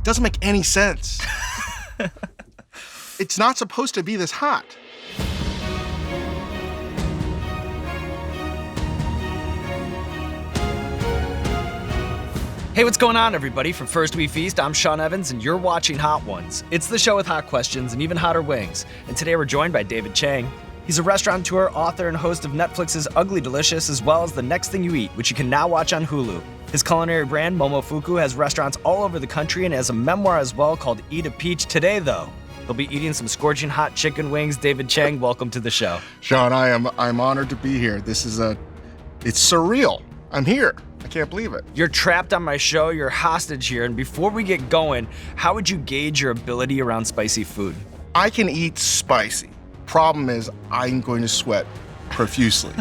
It doesn't make any sense. It's not supposed to be this hot. Hey, what's going on, everybody? From First We Feast, I'm Sean Evans, and you're watching Hot Ones. It's the show with hot questions and even hotter wings. And today we're joined by David Chang. He's a restaurateur, author, and host of Netflix's Ugly Delicious, as well as The Next Thing You Eat, which you can now watch on Hulu. His culinary brand, Momofuku, has restaurants all over the country and has a memoir as well called Eat a Peach. Today, though, he'll be eating some scorching hot chicken wings. David Chang, welcome to the show. Sean, I'm honored to be here. It's surreal. I'm here. I can't believe it. You're trapped on my show. You're hostage here. And before we get going, how would you gauge your ability around spicy food? I can eat spicy. Problem is, I'm going to sweat profusely.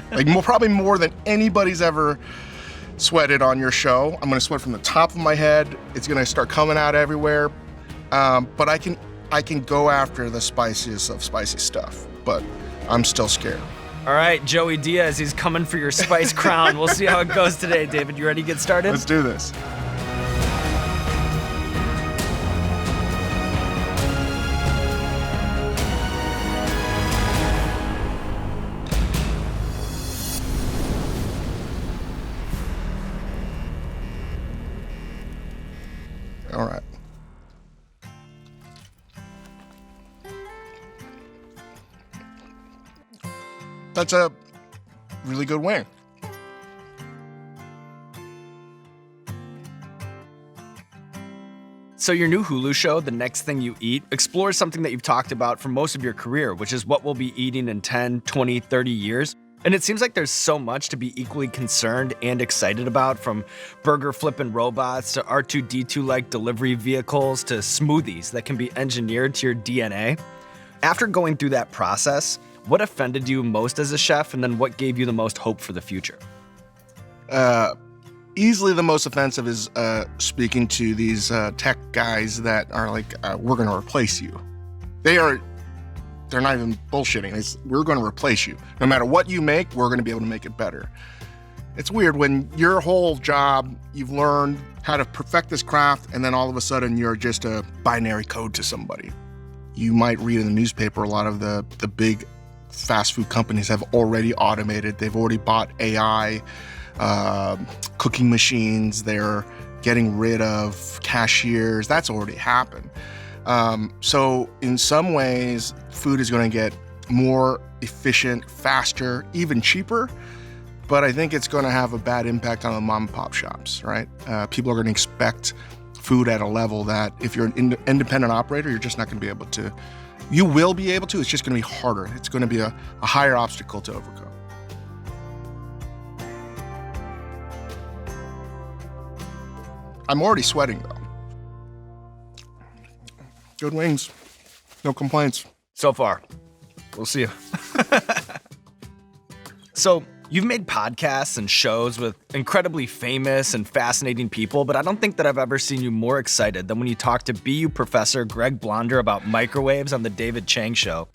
Probably more than anybody's ever sweated on your show. I'm going to sweat from the top of my head. It's going to start coming out everywhere. But I can go after the spiciest of spicy stuff. But I'm still scared. All right, Joey Diaz, he's coming for your spice crown. We'll see how it goes today, David. You ready to get started? Let's do this. All right. That's a really good wing. So your new Hulu show, The Next Thing You Eat, explores something that you've talked about for most of your career, which is what we'll be eating in 10, 20, 30 years. And it seems like there's so much to be equally concerned and excited about, from burger flipping robots to R2-D2-like delivery vehicles to smoothies that can be engineered to your DNA. After going through that process, what offended you most as a chef, and then what gave you the most hope for the future? Easily the most offensive is speaking to these tech guys that are like, we're going to replace you. They're not even bullshitting. We're going to replace you. No matter what you make, we're going to be able to make it better. It's weird when your whole job, you've learned how to perfect this craft, and then all of a sudden you're just a binary code to somebody. You might read in the newspaper, a lot of the big fast food companies have already automated. They've already bought AI cooking machines. They're getting rid of cashiers. That's already happened. So in some ways, food is going to get more efficient, faster, even cheaper. But I think it's going to have a bad impact on the mom and pop shops, right? People are going to expect food at a level that if you're an independent operator, you're just not going to be able to. You will be able to, it's just going to be harder. It's going to be a higher obstacle to overcome. I'm already sweating, though. Good wings. No complaints. So far. We'll see you. So, you've made podcasts and shows with incredibly famous and fascinating people, but I don't think that I've ever seen you more excited than when you talked to BU professor Greg Blonder about microwaves on the David Chang Show.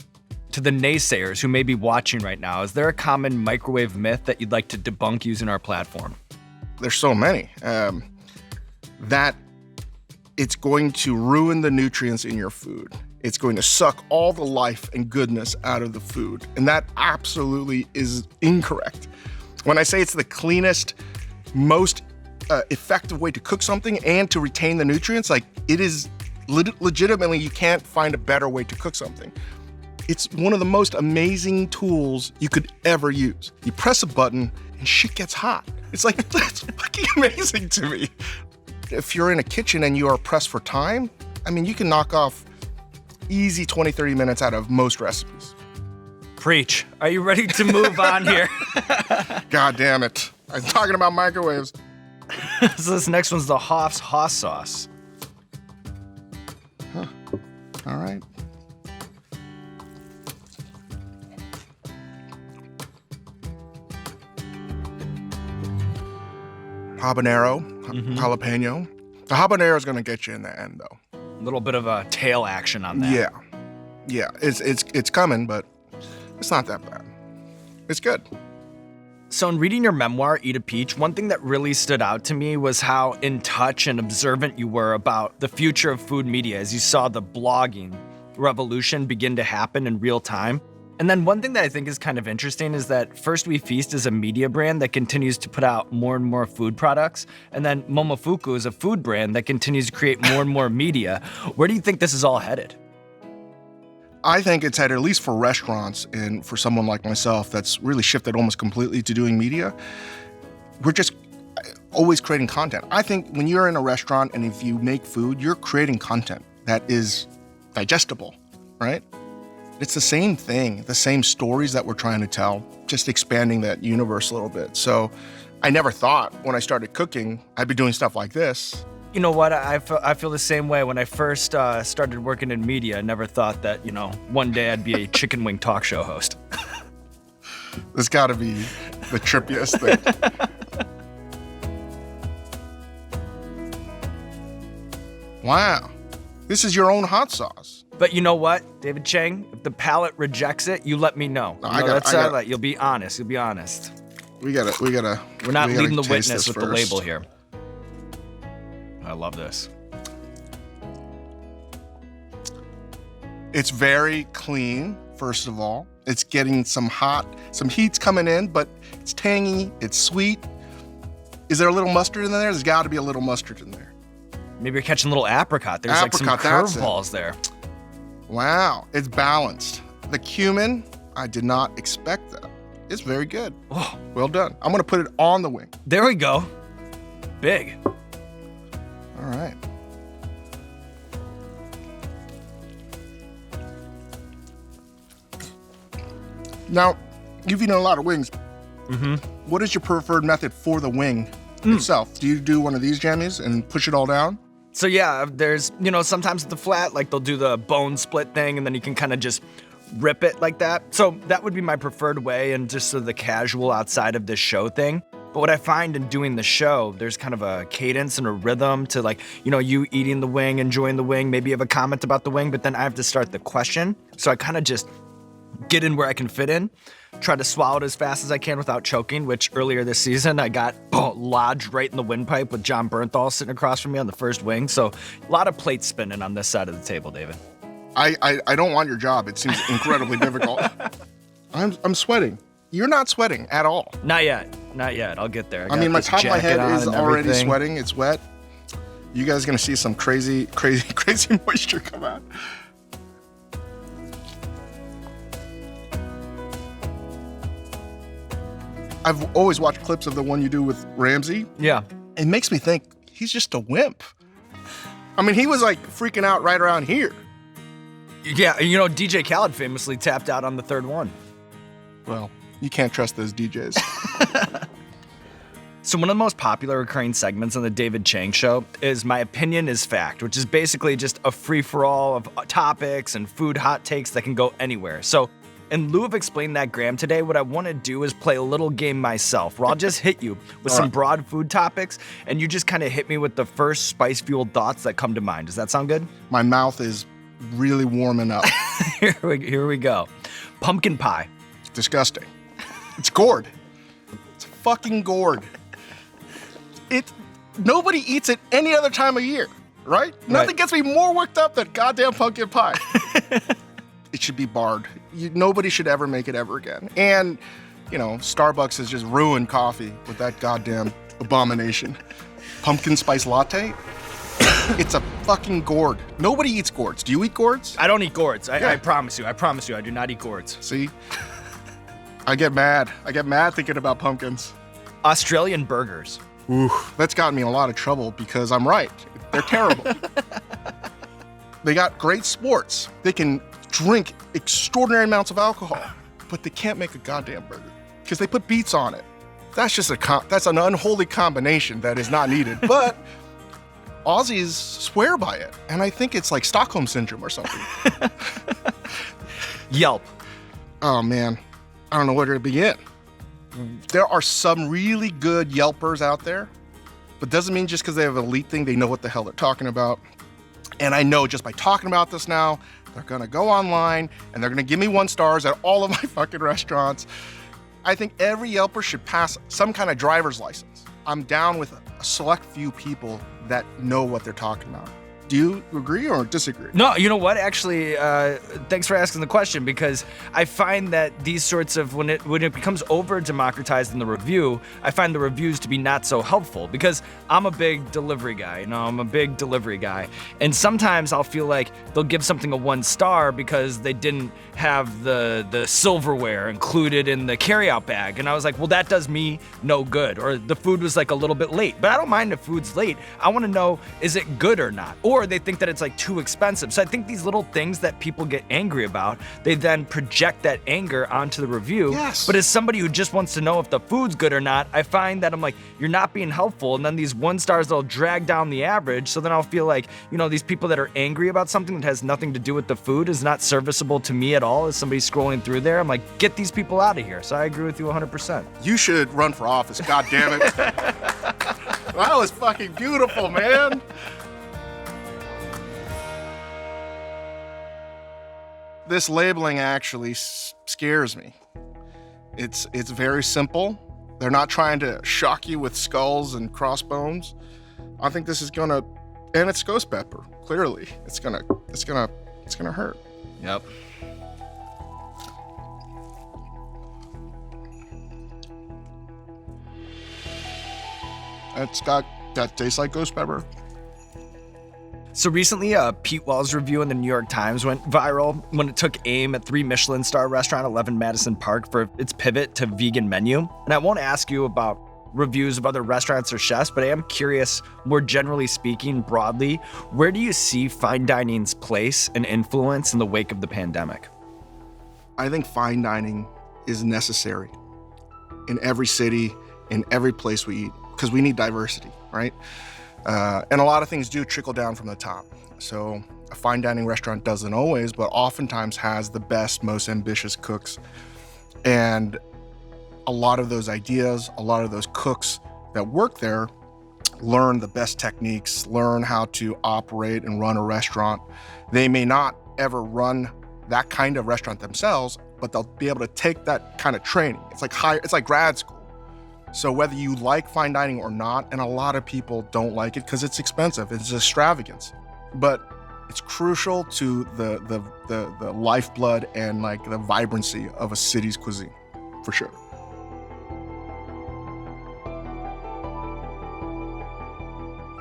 To the naysayers who may be watching right now, is there a common microwave myth that you'd like to debunk using our platform? There's so many. That it's going to ruin the nutrients in your food. It's going to suck all the life and goodness out of the food. And that absolutely is incorrect. When I say it's the cleanest, most effective way to cook something and to retain the nutrients, it is legitimately, you can't find a better way to cook something. It's one of the most amazing tools you could ever use. You press a button and shit gets hot. It's that's fucking amazing to me. If you're in a kitchen and you are pressed for time, you can knock off easy 20, 30 minutes out of most recipes. Preach. Are you ready to move on here? God damn it. I'm talking about microwaves. So this next one's the Hoff's Haas sauce. Huh. All right. Habanero, jalapeno. The habanero is going to get you in the end, though. A little bit of a tail action on that. Yeah. It's coming, but it's not that bad. It's good. So in reading your memoir, Eat a Peach, one thing that really stood out to me was how in touch and observant you were about the future of food media as you saw the blogging revolution begin to happen in real time. And then one thing that I think is kind of interesting is that First We Feast is a media brand that continues to put out more and more food products. And then Momofuku is a food brand that continues to create more and more media. Where do you think this is all headed? I think it's at least for restaurants and for someone like myself that's really shifted almost completely to doing media. We're just always creating content. I think when you're in a restaurant and if you make food, you're creating content that is digestible, right? It's the same thing, the same stories that we're trying to tell, just expanding that universe a little bit. So I never thought when I started cooking, I'd be doing stuff like this. You know what? I feel the same way. When I first started working in media, I never thought that, one day I'd be a chicken wing talk show host. This got to be the trippiest thing. Wow. This is your own hot sauce. But you know what, David Chang? If the palate rejects it, you let me know. You'll be honest. You'll be honest. We gotta. We're not leading the witness with the label here. I love this. It's very clean, first of all. It's getting some heat's coming in, but it's tangy, it's sweet. Is there a little mustard in there? There's got to be a little mustard in there. Maybe you're catching a little apricot. There's like some curveballs there. Wow, it's balanced. The cumin, I did not expect that. It's very good. Oh, well done. I'm gonna put it on the wing. There we go. Big. All right. Now, you've eaten a lot of wings. Mm-hmm. What is your preferred method for the wing itself? Do you do one of these jammies and push it all down? So yeah, there's, sometimes at the flat, like they'll do the bone split thing and then you can kind of just rip it like that. So that would be my preferred way and just sort of the casual outside of this show thing. But what I find in doing the show, there's kind of a cadence and a rhythm to like, you eating the wing, enjoying the wing, maybe you have a comment about the wing, but then I have to start the question. So I kind of just get in where I can fit in, try to swallow it as fast as I can without choking, which earlier this season I got lodged right in the windpipe with John Bernthal sitting across from me on the first wing. So a lot of plates spinning on this side of the table, David. I don't want your job. It seems incredibly difficult. I'm sweating. You're not sweating at all. Not yet. I'll get there. I mean, my top of my head is already sweating. It's wet. You guys are going to see some crazy moisture come out. I've always watched clips of the one you do with Ramsay. Yeah. It makes me think he's just a wimp. I mean, he was like freaking out right around here. Yeah, DJ Khaled famously tapped out on the third one. Well, you can't trust those DJs. So one of the most popular recurring segments on the David Chang Show is My Opinion is Fact, which is basically just a free-for-all of topics and food hot takes that can go anywhere. So in lieu of explaining that, Graham, today what I want to do is play a little game myself where I'll just hit you with some broad food topics and you just kind of hit me with the first spice-fueled thoughts that come to mind. Does that sound good? My mouth is really warming up. Here we go. Pumpkin pie. Disgusting. It's gourd. It's fucking gourd. Nobody eats it any other time of year, right? Nothing gets me more worked up than goddamn pumpkin pie. It should be barred. Nobody should ever make it ever again. And, Starbucks has just ruined coffee with that goddamn abomination. Pumpkin spice latte? It's a fucking gourd. Nobody eats gourds. Do you eat gourds? I don't eat gourds. I promise you. I do not eat gourds. See? I get mad. Thinking about pumpkins. Australian burgers. Ooh, that's gotten me in a lot of trouble because I'm right. They're terrible. They got great sports. They can drink extraordinary amounts of alcohol, but they can't make a goddamn burger because they put beets on it. That's just that's an unholy combination that is not needed. But Aussies swear by it, and I think it's like Stockholm Syndrome or something. Yelp. Oh, man. I don't know where to begin. There are some really good Yelpers out there, but doesn't mean just because they have an elite thing, they know what the hell they're talking about. And I know just by talking about this now, they're going to go online, and they're going to give me 1 stars at all of my fucking restaurants. I think every Yelper should pass some kind of driver's license. I'm down with a select few people that know what they're talking about. Do you agree or disagree? No, you know what? Actually, thanks for asking the question, because I find that these sorts of, when it becomes over democratized in the review, I find the reviews to be not so helpful, because I'm a big delivery guy. And sometimes I'll feel like they'll give something a 1 star because they didn't have the silverware included in the carryout bag. And I was like, well, that does me no good. Or the food was like a little bit late. But I don't mind if food's late. I want to know, is it good or not? Or they think that it's like too expensive. So I think these little things that people get angry about, they then project that anger onto the review. Yes. But as somebody who just wants to know if the food's good or not, I find that I'm like, you're not being helpful. And then these 1 stars, they'll drag down the average. So then I'll feel like, these people that are angry about something that has nothing to do with the food is not serviceable to me at all as somebody scrolling through there. I'm like, get these people out of here. So I agree with you 100%. You should run for office, God damn it. That was fucking beautiful, man. This labeling actually scares me. It's very simple. They're not trying to shock you with skulls and crossbones. I think this is gonna, and it's ghost pepper. Clearly, it's gonna hurt. Yep. That tastes like ghost pepper. So recently, Pete Wells' review in the New York Times went viral when it took aim at 3 Michelin star restaurant 11 Madison Park for its pivot to vegan menu. And I won't ask you about reviews of other restaurants or chefs, but I am curious, more generally speaking, broadly, where do you see fine dining's place and influence in the wake of the pandemic? I think fine dining is necessary in every city, in every place we eat, because we need diversity, right? And a lot of things do trickle down from the top. So a fine dining restaurant doesn't always, but oftentimes has the best, most ambitious cooks. And a lot of those ideas, a lot of those cooks that work there learn the best techniques, learn how to operate and run a restaurant. They may not ever run that kind of restaurant themselves, but they'll be able to take that kind of training. It's like grad school. So whether you like fine dining or not, and a lot of people don't like it because it's expensive, it's extravagance, but it's crucial to the lifeblood and like the vibrancy of a city's cuisine, for sure.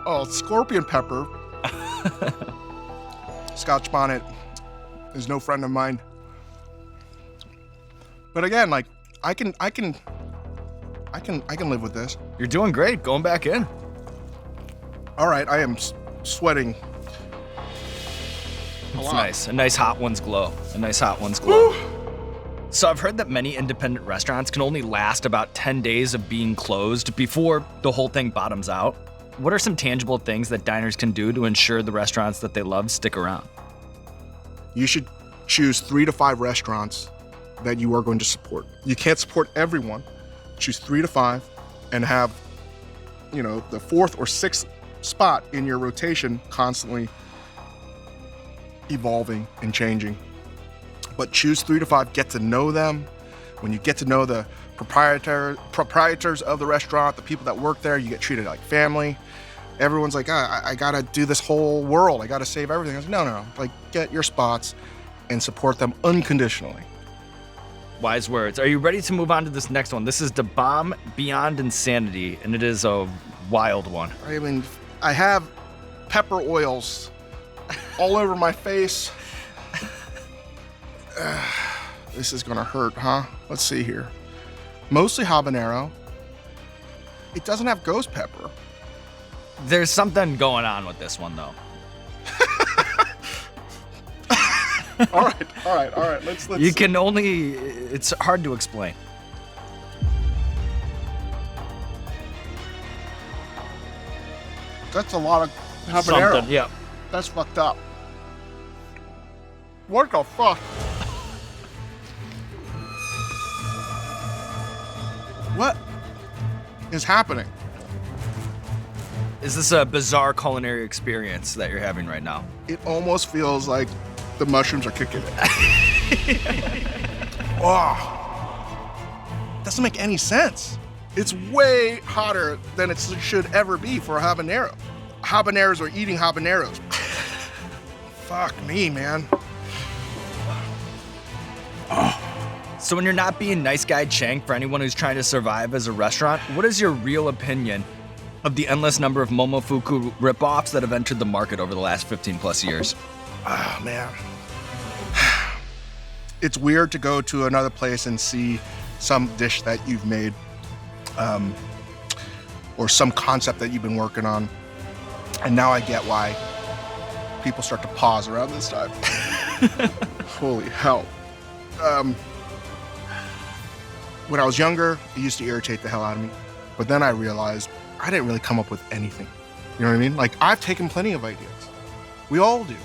Oh, scorpion pepper. Scotch Bonnet is no friend of mine. But again, like I can live with this. You're doing great. Going back in. All right, I am sweating. It's nice. A nice hot one's glow. Woo! So I've heard that many independent restaurants can only last about 10 days of being closed before the whole thing bottoms out. What are some tangible things that diners can do to ensure the restaurants that they love stick around? You should choose 3 to 5 restaurants that you are going to support. You can't support everyone. Choose 3 to 5 and have, the 4th or 6th spot in your rotation constantly evolving and changing. But choose 3 to 5, get to know them. When you get to know the proprietors of the restaurant, the people that work there, you get treated like family. Everyone's like, I gotta do this whole world. I gotta save everything. I was like, no. Like, get your spots and support them unconditionally. Wise words. Are you ready to move on to this next one? This is The Bomb Beyond Insanity, and it is a wild one. I mean, I have pepper oils all over my face. This is gonna hurt, huh? Let's see here. Mostly habanero. It doesn't have ghost pepper. There's something going on with this one, though. All right. Let's. You can only. It's hard to explain. That's a lot of habanero. Something, yeah. That's fucked up. What the fuck? What is happening? Is this a bizarre culinary experience that you're having right now? It almost feels like the mushrooms are kicking it. Oh. Doesn't make any sense. It's way hotter than it should ever be for a habanero. Habaneros are eating habaneros. Fuck me, man. So when you're not being nice guy Chang for anyone who's trying to survive as a restaurant, what is your real opinion of the endless number of Momofuku ripoffs that have entered the market over the last 15 plus years? Oh, man. It's weird to go to another place and see some dish that you've made, or some concept that you've been working on. And now I get why people start to pause around this time. Holy hell. When I was younger, it used to irritate the hell out of me. But then I realized I didn't really come up with anything. You know what I mean? Like, I've taken plenty of ideas. We all do.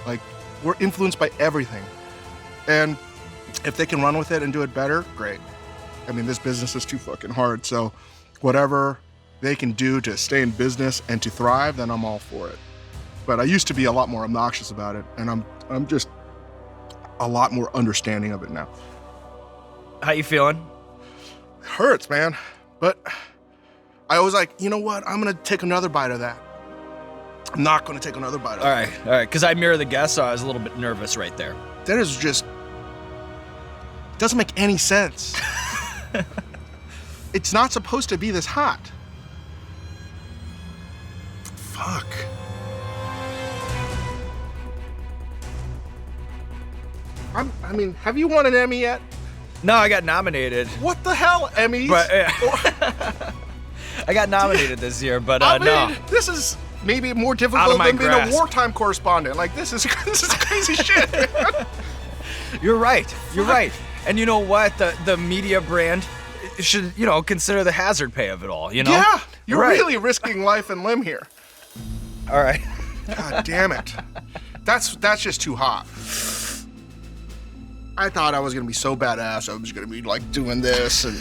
Like, we're influenced by everything. And if they can run with it and do it better, great. I mean, this business is too fucking hard. So whatever they can do to stay in business and to thrive, then I'm all for it. But I used to be a lot more obnoxious about it, and I'm just a lot more understanding of it now. How you feeling? It hurts, man. But I was like, you know what? I'm gonna take another bite of that. I'm not gonna take another bite of that. All right, because I mirror the guest, so I was a little bit nervous right there. That is just, doesn't make any sense. It's not supposed to be this hot. Fuck. I mean, have you won an Emmy yet? No, I got nominated. What the hell, Emmys? But I got nominated this year, but I mean, no. This is maybe more Out difficult of my than being grasp. a wartime correspondent. Like, this is crazy shit, man. You're right. You're right. And you know what? The media brand should, consider the hazard pay of it all, you know? Yeah, you're Right. really risking life and limb here. All right. God damn it. That's just too hot. I thought I was gonna be so badass. I was gonna be like doing this, and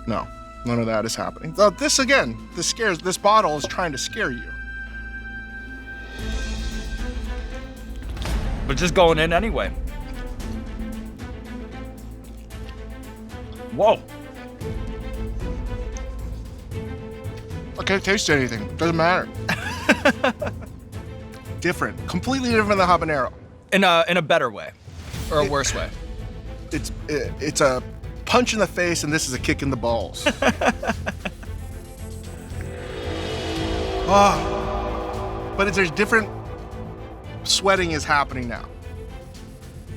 no, none of that is happening. So this again, this bottle is trying to scare you. But just going in anyway. Whoa. I can't taste anything. Doesn't matter. Different, completely different than habanero. In a better way. Or a worse way. It's a punch in the face, and this is a kick in the balls. But there's different sweating is happening now.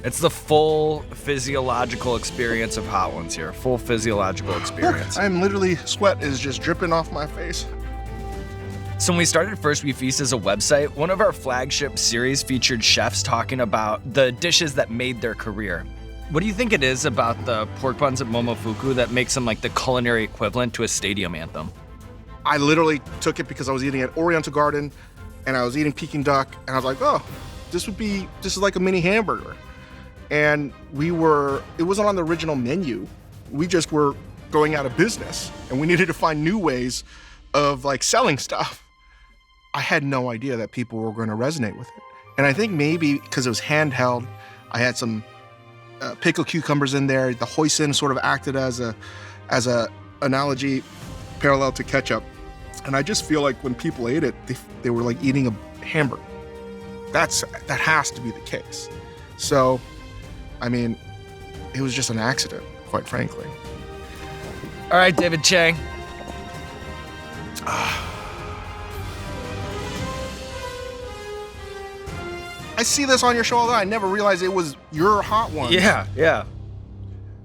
It's the full physiological experience of hot ones here. Full physiological experience. I'm literally, sweat is just dripping off my face. So when we started First We Feast as a website, one of our flagship series featured chefs talking about the dishes that made their career. What do you think it is about the pork buns at Momofuku that makes them like the culinary equivalent to a stadium anthem? I literally took it because I was eating at Oriental Garden and I was eating Peking duck, and I was like, oh, this is like a mini hamburger. And it wasn't on the original menu. We just were going out of business and we needed to find new ways of like selling stuff. I had no idea that people were going to resonate with it. And I think maybe because it was handheld, I had some pickled cucumbers in there. The hoisin sort of acted as a analogy parallel to ketchup. And I just feel like when people ate it, they were like eating a hamburger. That has to be the case. So, I mean, it was just an accident, quite frankly. All right, David Chang. I see this on your show all the time. I never realized it was your hot one. Yeah.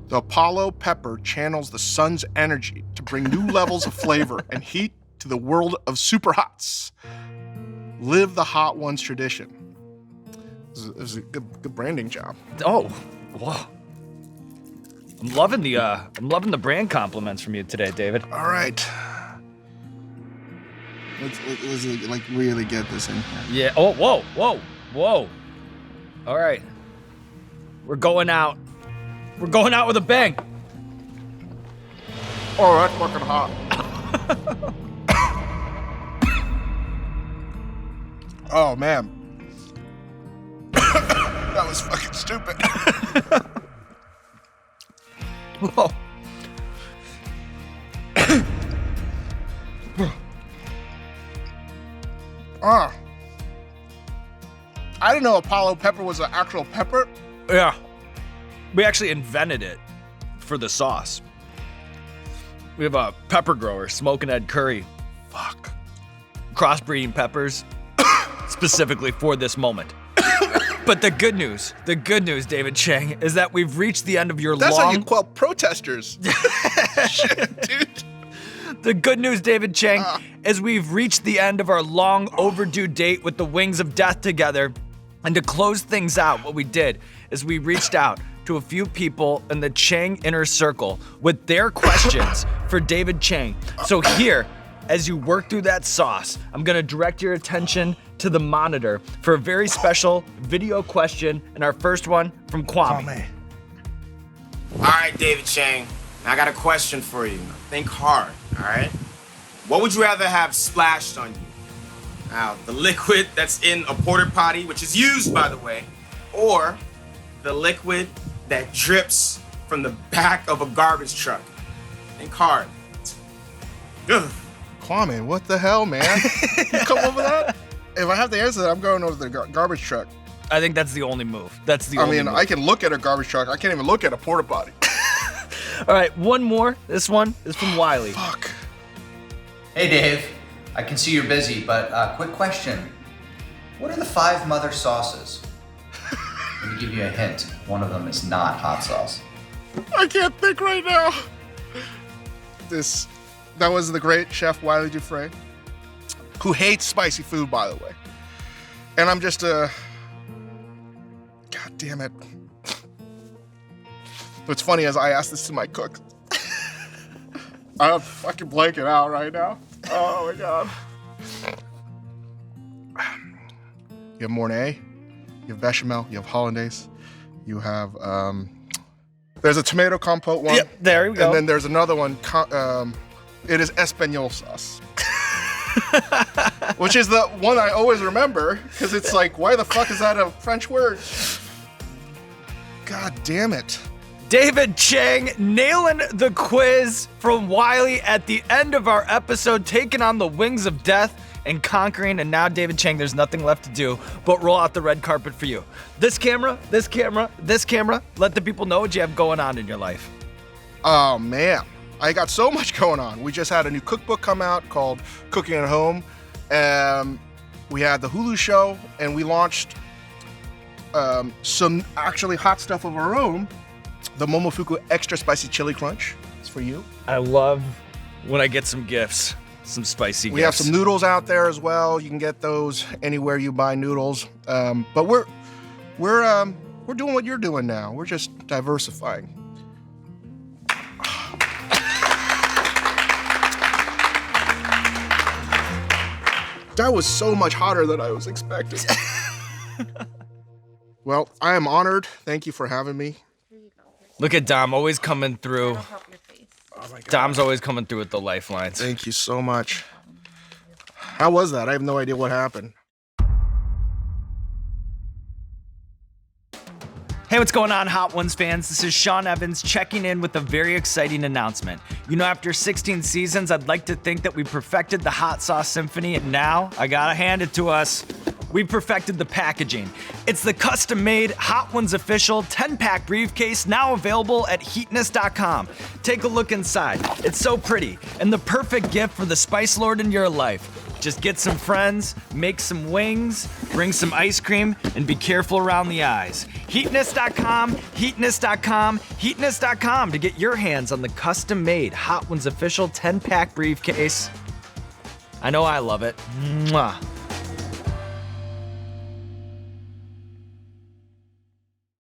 The Apollo pepper channels the sun's energy to bring new levels of flavor and heat to the world of super hots. Live the hot ones tradition. It was a good branding job. Oh, whoa. I'm loving the brand compliments from you today, David. All right. Let's like really get this in here. Yeah. Oh, whoa. All right. We're going out. We're going out with a bang. Oh, that's fucking hot. Oh, man. That was fucking stupid. Whoa. I didn't know Apollo pepper was an actual pepper. Yeah. We actually invented it for the sauce. We have a pepper grower, Smokin' Ed Curry. Fuck. Crossbreeding peppers specifically for this moment. But the good news, David Chang, is that we've reached the end of your That's long... how you quell protesters. Shit, dude. The good news, David Chang, is we've reached the end of our long overdue date with the Wings of Death together. And to close things out, what we did is we reached out to a few people in the Chang inner circle with their questions for David Chang. So here, as you work through that sauce, I'm gonna direct your attention to the monitor for a very special video question, and our first one from Kwame. All right, David Chang, I got a question for you. Think hard, all right? What would you rather have splashed on you? Now, the liquid that's in a porta potty, which is used, by the way, or the liquid that drips from the back of a garbage truck? Think hard. Ugh. Kwame, what the hell, man? You come up with that? If I have to answer that, I'm going over the garbage truck. I think that's the only move. Move. I can look at a garbage truck. I can't even look at a porta potty. All right, one more. This one is from Wiley. Fuck. Hey Dave, I can see you're busy, but quick question. What are the 5 mother sauces? Let me give you a hint. One of them is not hot sauce. I can't think right now. That was the great chef Wiley Dufresne, who hates spicy food, by the way. And I'm just God damn it. What's funny is I asked this to my cook. I'm fucking blanking out right now. Oh my God. You have Mornay, you have bechamel, you have hollandaise, you have, there's a tomato compote one. Yep, there we go. And then there's another one, it is Espanol sauce. Which is the one I always remember, because it's like, why the fuck is that a French word? God damn it. David Chang nailing the quiz from Wiley at the end of our episode, taking on the Wings of Death and conquering. And now, David Chang, there's nothing left to do but roll out the red carpet for you. This camera, this camera, this camera. Let the people know what you have going on in your life. Oh, man. I got so much going on. We just had a new cookbook come out called Cooking at Home. We had the Hulu show, and we launched some actually hot stuff of our own. The Momofuku Extra Spicy Chili Crunch. It's for you. I love when I get some gifts, some spicy gifts. We have some noodles out there as well. You can get those anywhere you buy noodles. But we're doing what you're doing now. We're just diversifying. That was so much hotter than I was expecting. Well, I am honored. Thank you for having me. Look at Dom, always coming through. Oh my God. Dom's always coming through with the lifelines. Thank you so much. How was that? I have no idea what happened. Hey, what's going on, Hot Ones fans? This is Sean Evans checking in with a very exciting announcement. You know, after 16 seasons, I'd like to think that we perfected the hot sauce symphony, and now I gotta hand it to us. We perfected the packaging. It's the custom-made Hot Ones official 10-pack briefcase, now available at heatness.com. Take a look inside. It's so pretty and the perfect gift for the Spice Lord in your life. Just get some friends, make some wings, bring some ice cream, and be careful around the eyes. Heatness.com, heatness.com, heatness.com to get your hands on the custom-made Hot Ones official 10-pack briefcase. I know I love it. Mwah.